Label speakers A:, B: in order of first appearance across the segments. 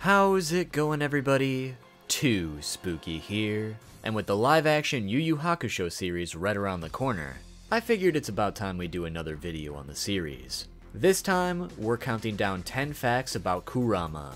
A: How's it going, everybody? Too Spooky here, and with the live-action Yu Yu Hakusho series right around the corner, I figured it's about time we do another video on the series. This time, we're counting down 10 facts about Kurama.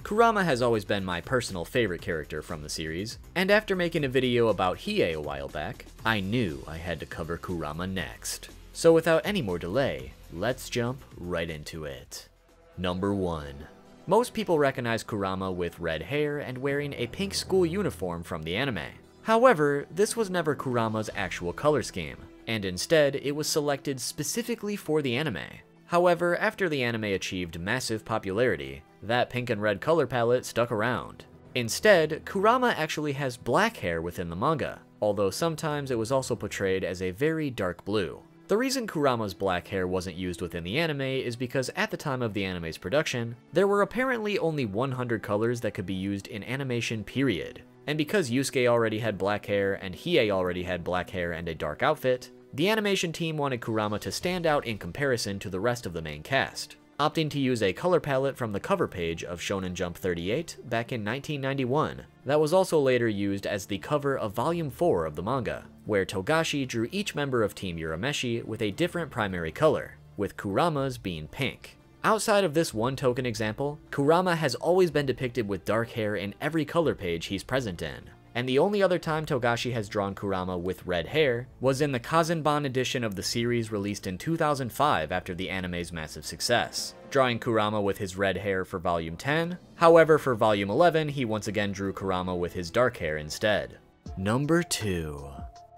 A: Kurama has always been my personal favorite character from the series, and after making a video about Hiei a while back, I knew I had to cover Kurama next. So without any more delay, let's jump right into it. Number 1. Most people recognize Kurama with red hair and wearing a pink school uniform from the anime. However, this was never Kurama's actual color scheme, and instead it was selected specifically for the anime. However, after the anime achieved massive popularity, that pink and red color palette stuck around. Instead, Kurama actually has black hair within the manga, although sometimes it was also portrayed as a very dark blue. The reason Kurama's black hair wasn't used within the anime is because at the time of the anime's production, there were apparently only 100 colors that could be used in animation, period. And because Yusuke already had black hair and Hiei already had black hair and a dark outfit, the animation team wanted Kurama to stand out in comparison to the rest of the main cast, opting to use a color palette from the cover page of Shonen Jump 38 back in 1991, that was also later used as the cover of Volume 4 of the manga, where Togashi drew each member of Team Urameshi with a different primary color, with Kurama's being pink. Outside of this one token example, Kurama has always been depicted with dark hair in every color page he's present in, and the only other time Togashi has drawn Kurama with red hair was in the Kazenban edition of the series released in 2005 after the anime's massive success, drawing Kurama with his red hair for Volume 10. However, for Volume 11, he once again drew Kurama with his dark hair instead. Number 2.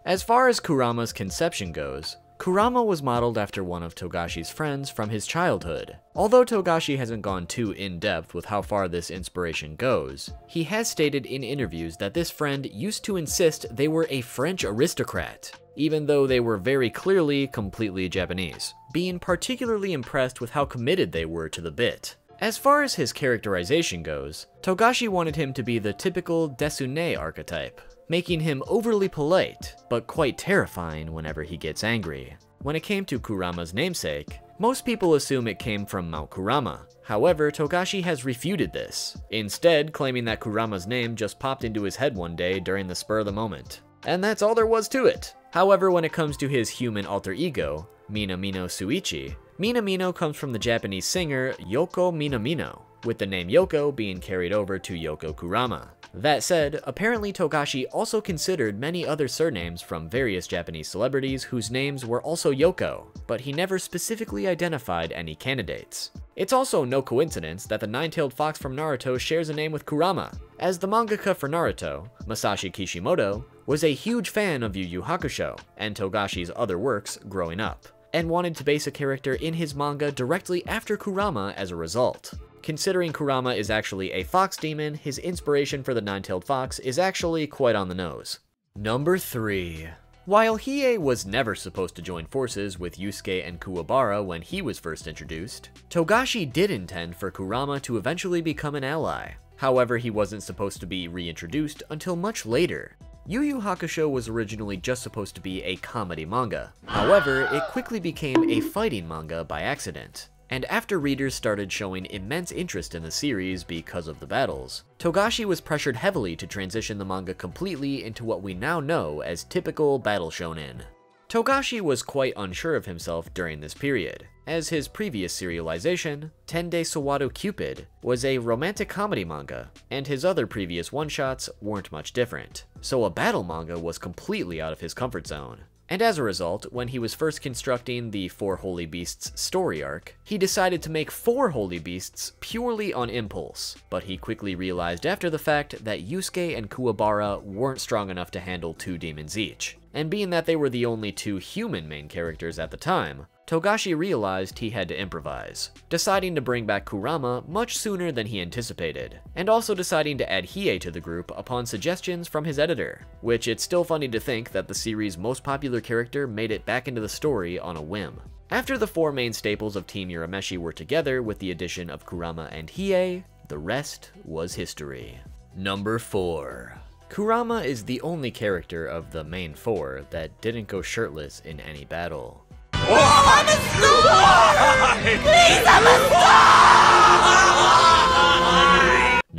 A: As far as Kurama's conception goes, Kurama was modeled after one of Togashi's friends from his childhood. Although Togashi hasn't gone too in-depth with how far this inspiration goes, he has stated in interviews that this friend used to insist they were a French aristocrat, even though they were very clearly completely Japanese, being particularly impressed with how committed they were to the bit. As far as his characterization goes, Togashi wanted him to be the typical Desune archetype, making him overly polite, but quite terrifying whenever he gets angry. When it came to Kurama's namesake, most people assume it came from Mount Kurama. However, Togashi has refuted this, instead claiming that Kurama's name just popped into his head one day during the spur of the moment. And that's all there was to it. However, when it comes to his human alter ego, Minamino Suichi, Minamino comes from the Japanese singer Yoko Minamino, with the name Yoko being carried over to Yoko Kurama. That said, apparently Togashi also considered many other surnames from various Japanese celebrities whose names were also Yoko, but he never specifically identified any candidates. It's also no coincidence that the nine-tailed fox from Naruto shares a name with Kurama, as the mangaka for Naruto, Masashi Kishimoto, was a huge fan of Yu Yu Hakusho and Togashi's other works growing up, and wanted to base a character in his manga directly after Kurama as a result. Considering Kurama is actually a fox demon, his inspiration for the nine-tailed fox is actually quite on the nose. Number 3. While Hiei was never supposed to join forces with Yusuke and Kuwabara when he was first introduced, Togashi did intend for Kurama to eventually become an ally. However, he wasn't supposed to be reintroduced until much later. Yu Yu Hakusho was originally just supposed to be a comedy manga. However, it quickly became a fighting manga by accident. And after readers started showing immense interest in the series because of the battles, Togashi was pressured heavily to transition the manga completely into what we now know as typical battle shonen. Togashi was quite unsure of himself during this period, as his previous serialization, Tende Sawado Cupid, was a romantic comedy manga, and his other previous one-shots weren't much different, so a battle manga was completely out of his comfort zone. And as a result, when he was first constructing the Four Holy Beasts story arc, he decided to make 4 Holy Beasts purely on impulse, but he quickly realized after the fact that Yusuke and Kuwabara weren't strong enough to handle 2 demons each. And being that they were the only 2 human main characters at the time, Togashi realized he had to improvise, deciding to bring back Kurama much sooner than he anticipated, and also deciding to add Hiei to the group upon suggestions from his editor, which it's still funny to think that the series' most popular character made it back into the story on a whim. After the 4 main staples of Team Urameshi were together with the addition of Kurama and Hiei, the rest was history. Number 4. Kurama is the only character of the main 4 that didn't go shirtless in any battle.
B: Oh, I'm a star! Please, I'm a star!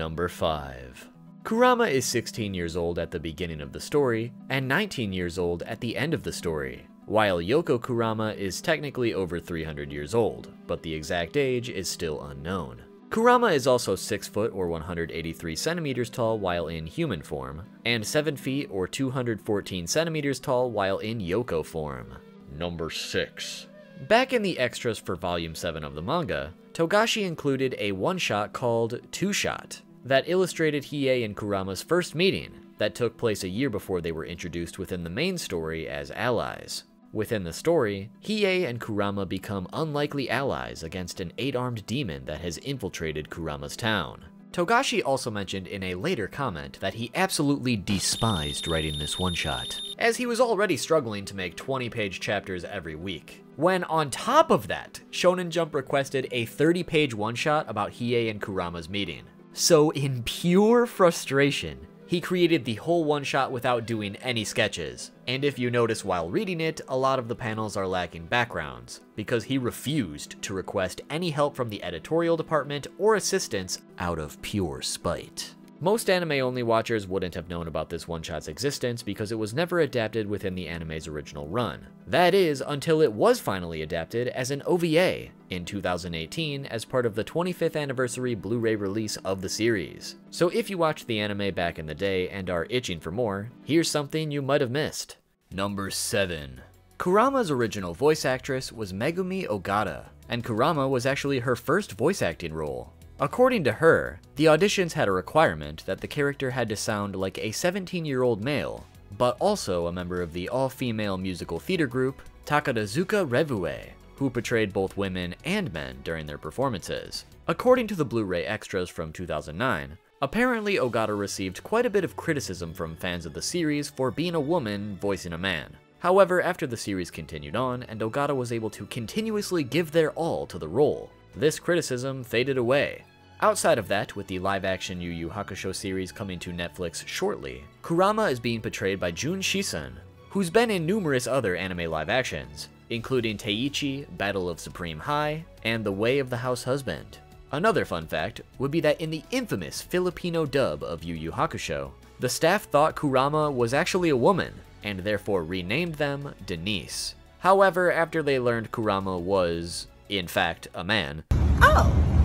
A: Number 5. Kurama is 16 years old at the beginning of the story, and 19 years old at the end of the story, while Yoko Kurama is technically over 300 years old, but the exact age is still unknown. Kurama is also 6 foot or 183 centimeters tall while in human form, and 7 feet or 214 centimeters tall while in Yoko form. Number 6. Back in the extras for Volume 7 of the manga, Togashi included a one-shot called Two Shot that illustrated Hiei and Kurama's first meeting that took place a year before they were introduced within the main story as allies. Within the story, Hiei and Kurama become unlikely allies against an 8-armed demon that has infiltrated Kurama's town. Togashi also mentioned in a later comment that he absolutely despised writing this one-shot, as he was already struggling to make 20-page chapters every week. When on top of that, Shonen Jump requested a 30-page one-shot about Hiei and Kurama's meeting. So in pure frustration, he created the whole one-shot without doing any sketches. And if you notice while reading it, a lot of the panels are lacking backgrounds, because he refused to request any help from the editorial department or assistance out of pure spite. Most anime-only watchers wouldn't have known about this one-shot's existence because it was never adapted within the anime's original run. That is, until it was finally adapted as an OVA in 2018 as part of the 25th anniversary Blu-ray release of the series. So if you watched the anime back in the day and are itching for more, here's something you might have missed. Number 7. Kurama's original voice actress was Megumi Ogata, and Kurama was actually her first voice acting role. According to her, the auditions had a requirement that the character had to sound like a 17-year-old male, but also a member of the all-female musical theater group Takarazuka Revue, who portrayed both women and men during their performances. According to the Blu-ray extras from 2009, apparently Ogata received quite a bit of criticism from fans of the series for being a woman voicing a man. However, after the series continued on and Ogata was able to continuously give their all to the role, this criticism faded away. Outside of that, with the live-action Yu Yu Hakusho series coming to Netflix shortly, Kurama is being portrayed by Jun Shisen, who's been in numerous other anime live-actions, including Teiichi, Battle of Supreme High, and The Way of the House Husband. Another fun fact would be that in the infamous Filipino dub of Yu Yu Hakusho, the staff thought Kurama was actually a woman, and therefore renamed them Denise. However, after they learned Kurama was, in fact, a man,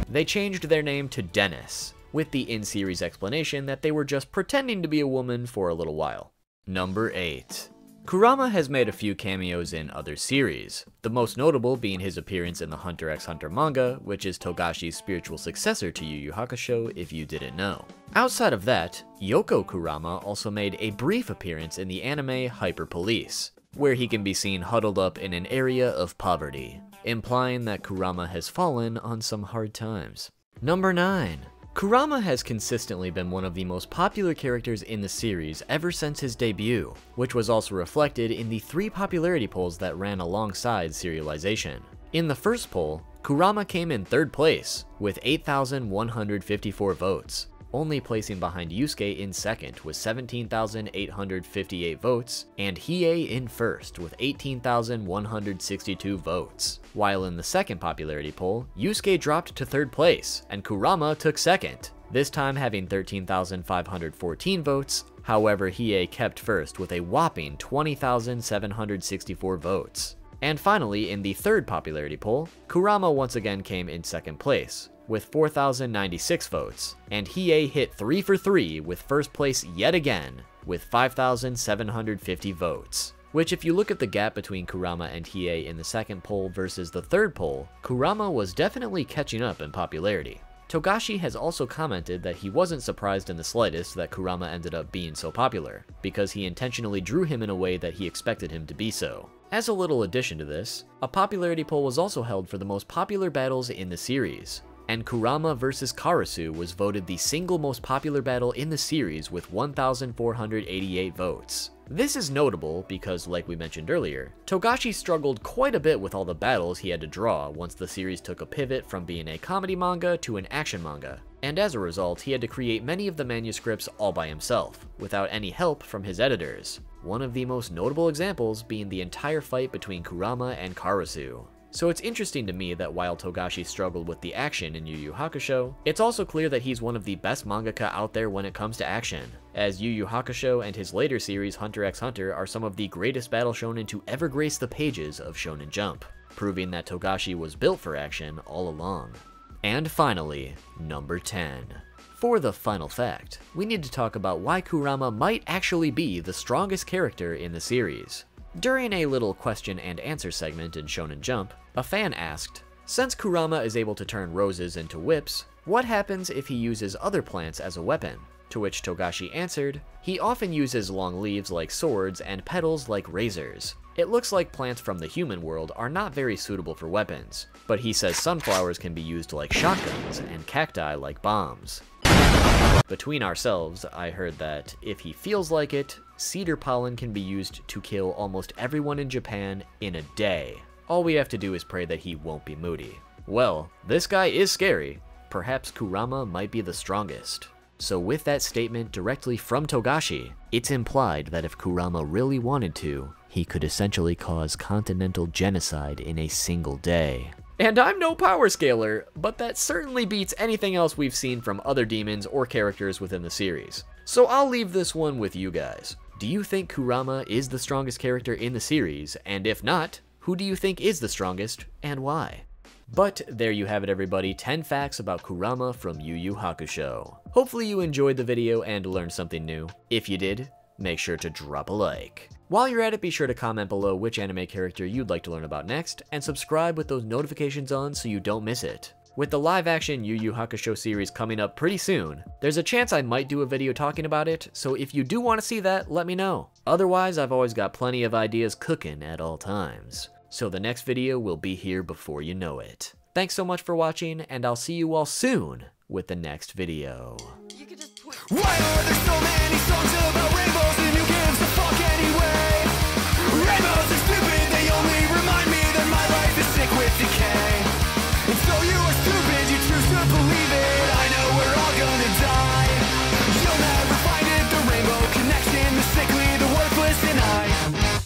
A: they changed their name to Dennis, with the in-series explanation that they were just pretending to be a woman for a little while. Number 8. Kurama has made a few cameos in other series, the most notable being his appearance in the Hunter x Hunter manga, which is Togashi's spiritual successor to Yu Yu Hakusho if you didn't know. Outside of that, Yoko Kurama also made a brief appearance in the anime Hyper Police, where he can be seen huddled up in an area of poverty, implying that Kurama has fallen on some hard times. Number 9. Kurama has consistently been one of the most popular characters in the series ever since his debut, which was also reflected in the 3 popularity polls that ran alongside serialization. In the first poll, Kurama came in 3rd place with 8,154 votes, only placing behind Yusuke in 2nd with 17,858 votes, and Hiei in 1st with 18,162 votes. While in the 2nd popularity poll, Yusuke dropped to 3rd place, and Kurama took 2nd, this time having 13,514 votes. However, Hiei kept 1st with a whopping 20,764 votes. And finally, in the 3rd popularity poll, Kurama once again came in 2nd place, with 4,096 votes, and Hiei hit 3 for 3 with 1st place yet again, with 5,750 votes. Which, if you look at the gap between Kurama and Hiei in the 2nd poll versus the 3rd poll, Kurama was definitely catching up in popularity. Togashi has also commented that he wasn't surprised in the slightest that Kurama ended up being so popular, because he intentionally drew him in a way that he expected him to be so. As a little addition to this, a popularity poll was also held for the most popular battles in the series, and Kurama vs. Karasu was voted the single most popular battle in the series with 1,488 votes. This is notable because, like we mentioned earlier, Togashi struggled quite a bit with all the battles he had to draw once the series took a pivot from being a comedy manga to an action manga, and as a result he had to create many of the manuscripts all by himself, without any help from his editors. One of the most notable examples being the entire fight between Kurama and Karasu. So it's interesting to me that while Togashi struggled with the action in Yu Yu Hakusho, it's also clear that he's one of the best mangaka out there when it comes to action, as Yu Yu Hakusho and his later series Hunter x Hunter are some of the greatest battle shonen to ever grace the pages of Shonen Jump, proving that Togashi was built for action all along. And finally, number 10. For the final fact, we need to talk about why Kurama might actually be the strongest character in the series. During a little question and answer segment in Shonen Jump, a fan asked, since Kurama is able to turn roses into whips, what happens if he uses other plants as a weapon? To which Togashi answered, he often uses long leaves like swords and petals like razors. It looks like plants from the human world are not very suitable for weapons, but he says sunflowers can be used like shotguns and cacti like bombs. Between ourselves, I heard that, if he feels like it, cedar pollen can be used to kill almost everyone in Japan in a day. All we have to do is pray that he won't be moody. Well, this guy is scary. Perhaps Kurama might be the strongest. So with that statement directly from Togashi, it's implied that if Kurama really wanted to, he could essentially cause continental genocide in a single day. And I'm no power scaler, but that certainly beats anything else we've seen from other demons or characters within the series. So I'll leave this one with you guys. Do you think Kurama is the strongest character in the series? And if not, who do you think is the strongest and why? But there you have it everybody, 10 facts about Kurama from Yu Yu Hakusho. Hopefully you enjoyed the video and learned something new. If you did, make sure to drop a like. While you're at it, be sure to comment below which anime character you'd like to learn about next, and subscribe with those notifications on so you don't miss it. With the live-action Yu Yu Hakusho series coming up pretty soon, there's a chance I might do a video talking about it, so if you do want to see that, let me know. Otherwise, I've always got plenty of ideas cooking at all times. So the next video will be here before you know it. Thanks so much for watching, and I'll see you all soon with the next video.
B: You could just